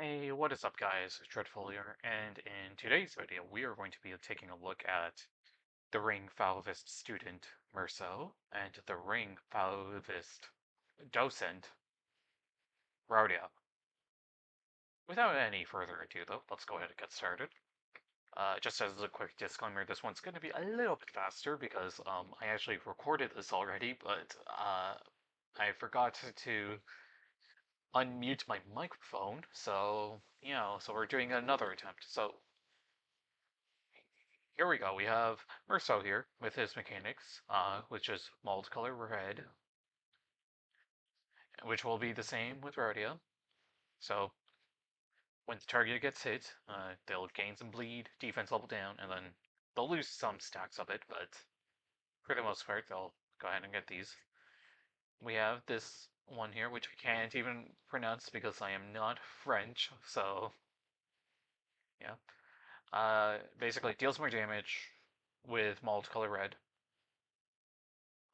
Hey, what is up guys? Dreadful here, and in today's video we are going to be taking a look at the Ring Fauvist student Meursault and the Ring Fauvist docent Rodya. Without any further ado though, let's go ahead and get started. Just as a quick disclaimer, this one's going to be a little bit faster because I actually recorded this already, but I forgot to unmute my microphone, so, so we're doing another attempt. So here we go. We have Meursault here with his mechanics, which is multicolor red, which will be the same with Rodya. So when the target gets hit, they'll gain some bleed, defense level down, and then they'll lose some stacks of it, but for the most part, they'll go ahead and get these. We have this one here, which I can't even pronounce because I am not French, so yeah. Basically deals more damage with multicolor red.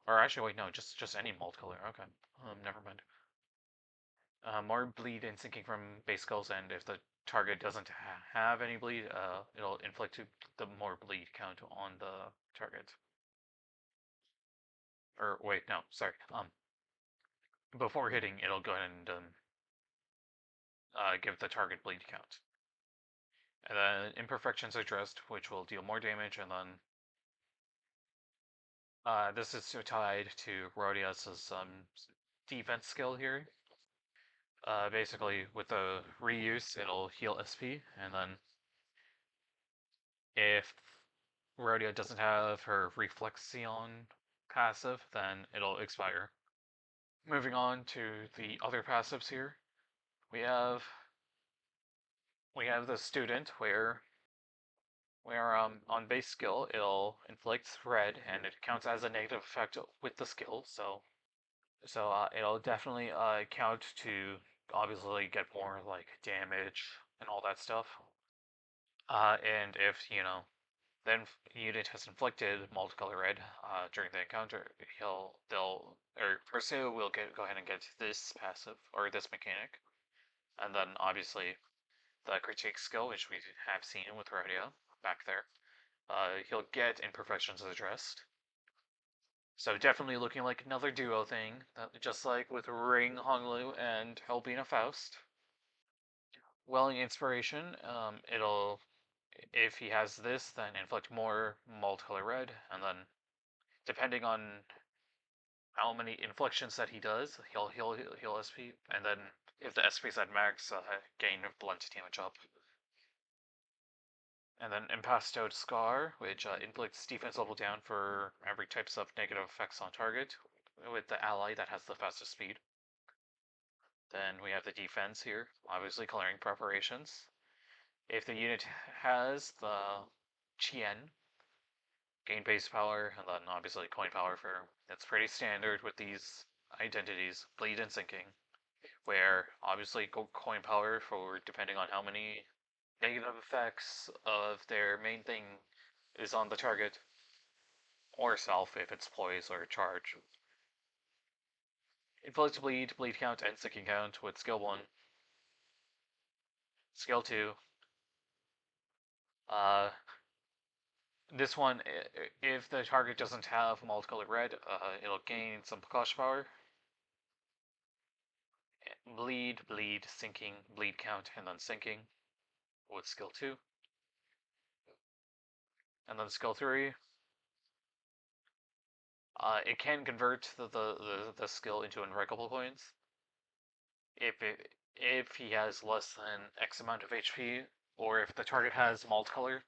Or actually, wait, no, just any multicolor. Okay, never mind. More bleed and sinking from base skills, and if the target doesn't have any bleed, it'll inflict the more bleed count on the target. Or wait, no, sorry. Before hitting, it'll go ahead and give the target bleed count. And then imperfections addressed, which will deal more damage, and then this is tied to Rodius's defense skill here. Basically, with the reuse, it'll heal SP, and then if Rodya doesn't have her Reflexion passive, then it'll expire. Moving on to the other passives here, we have the student where on base skill it'll inflict red and it counts as a negative effect with the skill, so it'll definitely count to obviously get more like damage and all that stuff. And if then unit has inflicted multicolor red during the encounter, Meursault will go ahead and get this passive or this mechanic, and then obviously the critique skill, which we have seen with Rodya back there. He'll get imperfections addressed. So definitely looking like another duo thing, just like with Ring Honglu and Helbina Faust. Welling Inspiration, it'll, if he has this, then inflict more multicolor red, and then depending on how many inflictions that he does, he'll heal SP, and then if the SP's at max, gain blunt damage up. And then Impastowed Scar, which inflicts defense level down for every types of negative effects on target, with the ally that has the fastest speed. Then we have the defense here, obviously coloring preparations. If the unit has the Chien, gain base power, and then obviously coin power for, that's pretty standard with these identities, bleed and sinking, where obviously coin power for depending on how many negative effects of their main thing is on the target, or self if it's poise or charge. Inflict bleed count, and sinking count with skill 1. Skill 2. This one, if the target doesn't have multicolored red, it'll gain some precaution power. Bleed, sinking, bleed count, and then sinking with skill 2. And then skill 3. It can convert the skill into unbreakable coins. If he has less than X amount of HP, or if the target has multicolor,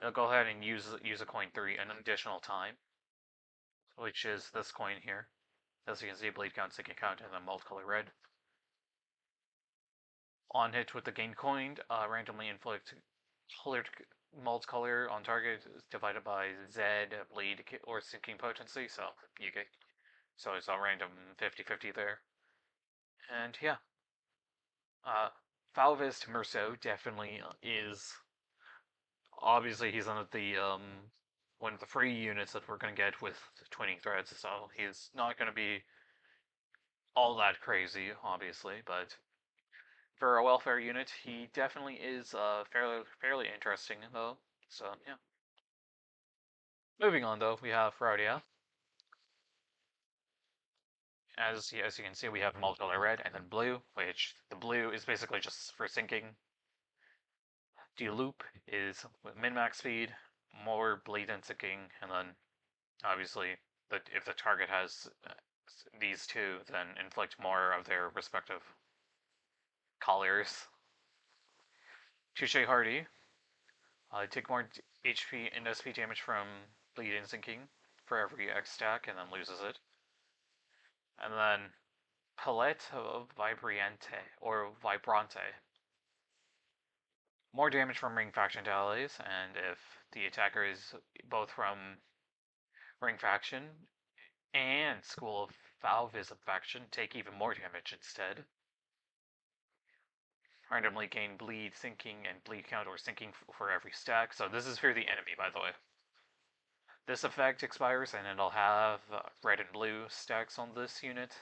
it'll go ahead and use a coin 3 an additional time, which is this coin here. As you can see, bleed count, sinking count, and then multicolor red. On hit with the gain coin, randomly inflict colored multicolor on target is divided by Z, bleed, or sinking potency, so so it's a random 50-50 there. And yeah. Fauvist Meursault definitely is. Obviously, he's one of the free units that we're gonna get with twinning threads, so he's not gonna be all that crazy, obviously, but For a welfare unit, he definitely is fairly interesting though. So yeah. Moving on though, we have Rodya. As you can see, we have multicolor red and then blue, which the blue is basically just for sinking. De-loop is min-max speed, more bleed and sinking, and then obviously if the target has these two, then inflict more of their respective collars. Touche Hardy, take more HP and SP damage from bleed and sinking for every X stack, and then loses it. And then Palette Vibrante or Vibrante. More damage from ring faction allies, and if the attacker is both from ring faction and School of Fauvism faction, take even more damage instead. Randomly gain bleed, sinking, and bleed count or sinking for every stack. So this is for the enemy, by the way. This effect expires and it'll have red and blue stacks on this unit.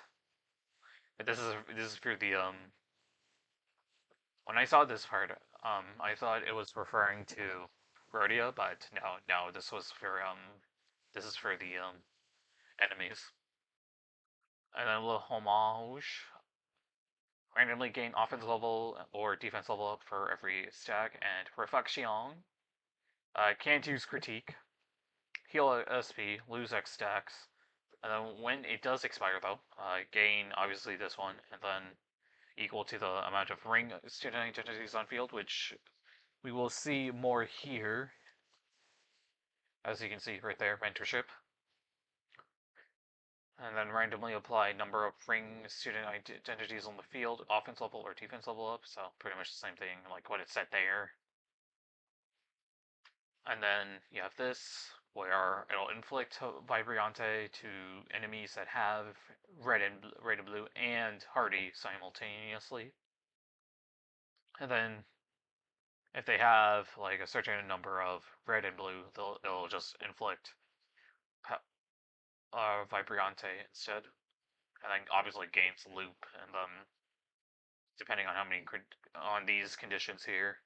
But this is for the when I saw this part, I thought it was referring to Rodya, but no, this was for this is for the enemies. And then a little homage. Randomly gain offense level or defense level up for every stack, and Reflection. Can't use critique. Heal SP, lose X stacks. And then when it does expire though, gain obviously this one, and then equal to the amount of ring student identities on field, which we will see more here. As you can see right there, mentorship. And then randomly apply number of ring student identities on the field, offense level or defense level up, so pretty much the same thing like what it said there. And then you have this, where it'll inflict Vibrante to enemies that have red and blue and Hardy simultaneously. And then if they have like a certain number of red and blue, it'll just inflict Vibrante instead. And then obviously gains loop, and depending on how many on these conditions here.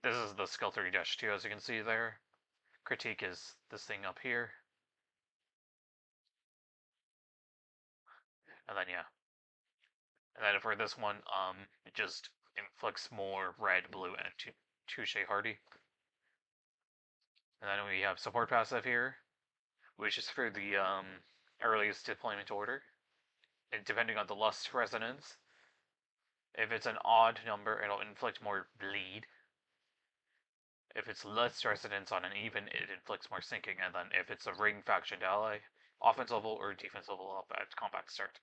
This is the skill 30-2, as you can see there. Critique is this thing up here. And then yeah. And then for this one, it just inflicts more red, blue, and Touche Hardy. And then we have support passive here, which is for the earliest deployment order. And depending on the lust resonance, if it's an odd number, it'll inflict more bleed. If it's less resonance on an even, it inflicts more sinking. And then if it's a ring faction ally, offense level or defense level up at combat start.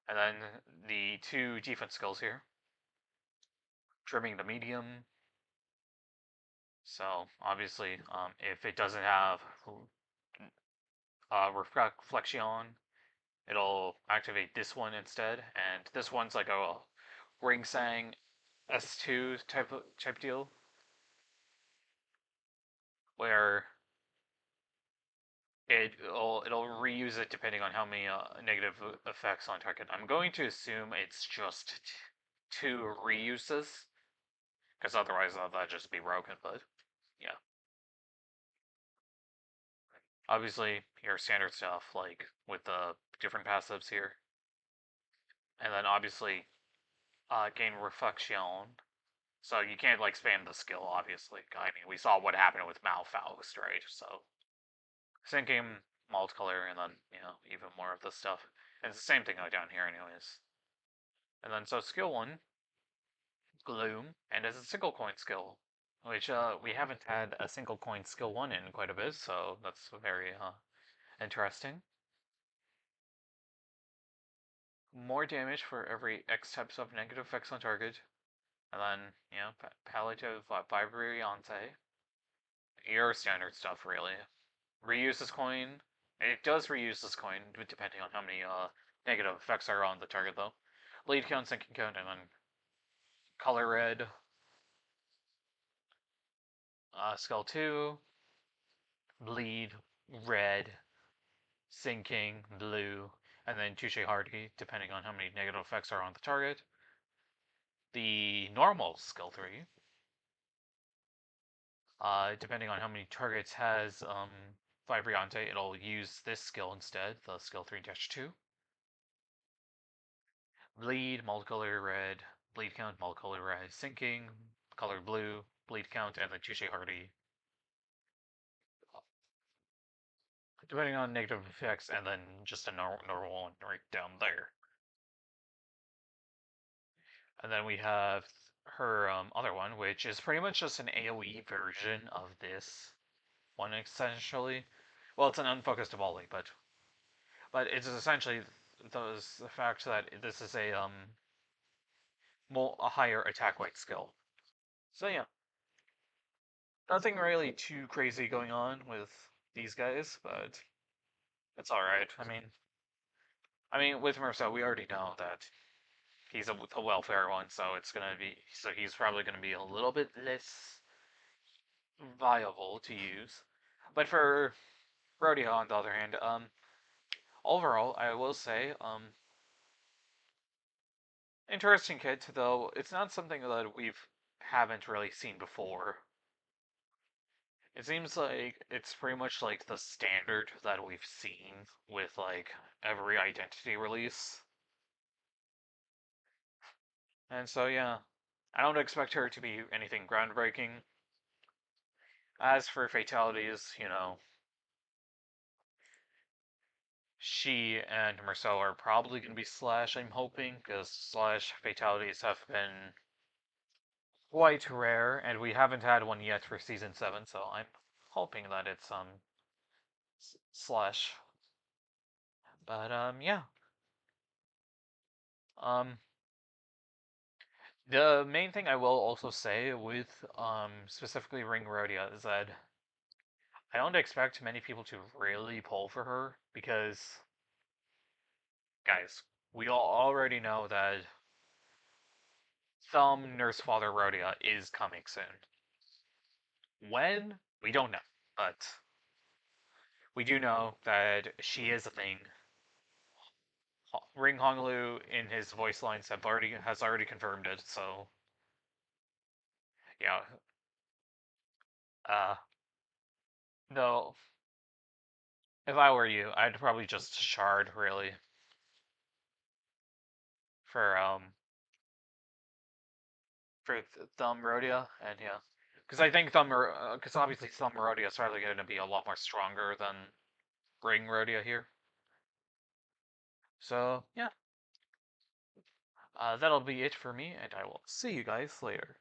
And then the two defense skills here. Trimming the medium. So obviously, if it doesn't have reflection, it'll activate this one instead. And this one's like a ring sang S2 type deal, where it'll reuse it depending on how many negative effects on target. I'm going to assume it's just two reuses, because otherwise that'd just be broken. But yeah, obviously your standard stuff like with the different passives here, and then obviously gain reflection. So you can't like spam the skill, obviously. I mean, we saw what happened with Fauvist, right? So sinking, multicolor, and then even more of this stuff. And it's the same thing down here, anyways. And then so skill 1, Gloom, and it's a single coin skill, which we haven't had a single coin skill 1 in quite a bit, so that's very interesting. More damage for every X types of negative effects on target. And then, Palliative Vibrante. Your standard stuff, really. Reuse this coin. It does reuse this coin, depending on how many negative effects are on the target, though. Bleed count, sinking count, and then color red. Skull 2. Bleed, red, sinking, blue, and then touche hardy, depending on how many negative effects are on the target. The normal skill 3, depending on how many targets has Vibrante, it'll use this skill instead, the skill 3-2. Bleed, multicolor red, bleed count, multicolor red, sinking, color blue, bleed count, and then touche hardy. Depending on negative effects, and then just a normal one right down there. And then we have her other one, which is pretty much just an AoE version of this one, essentially. Well, it's an unfocused volley, but it's essentially the fact that this is a higher attack weight skill. So yeah, nothing really too crazy going on with these guys, but it's all right. I mean, with Meursault, we already know that he's a welfare one, so he's probably gonna be a little bit less viable to use. But for Rodya, on the other hand, overall, I will say, interesting kit, though it's not something that haven't really seen before. It seems like it's pretty much like the standard that we've seen with like every identity release. And so yeah, I don't expect her to be anything groundbreaking. As for fatalities, she and Meursault are probably going to be Slash, I'm hoping, because Slash fatalities have been quite rare, and we haven't had one yet for Season 7, so I'm hoping that it's, Slash. But, yeah. Um, the main thing I will also say with, specifically Ring Rodya is that I don't expect many people to really pull for her, because, guys, we all already know that some Nurse Father Rodya is coming soon. When? We don't know, but we do know that she is a thing. Ring Honglu in his voice lines has already confirmed it, so yeah. Uh no. If I were you, I'd probably just shard really for Thumb Rodya, and yeah. Because I think because obviously Thumb Rodya is probably going to be a lot more stronger than Ring Rodya here. So yeah, that'll be it for me, and I will see you guys later.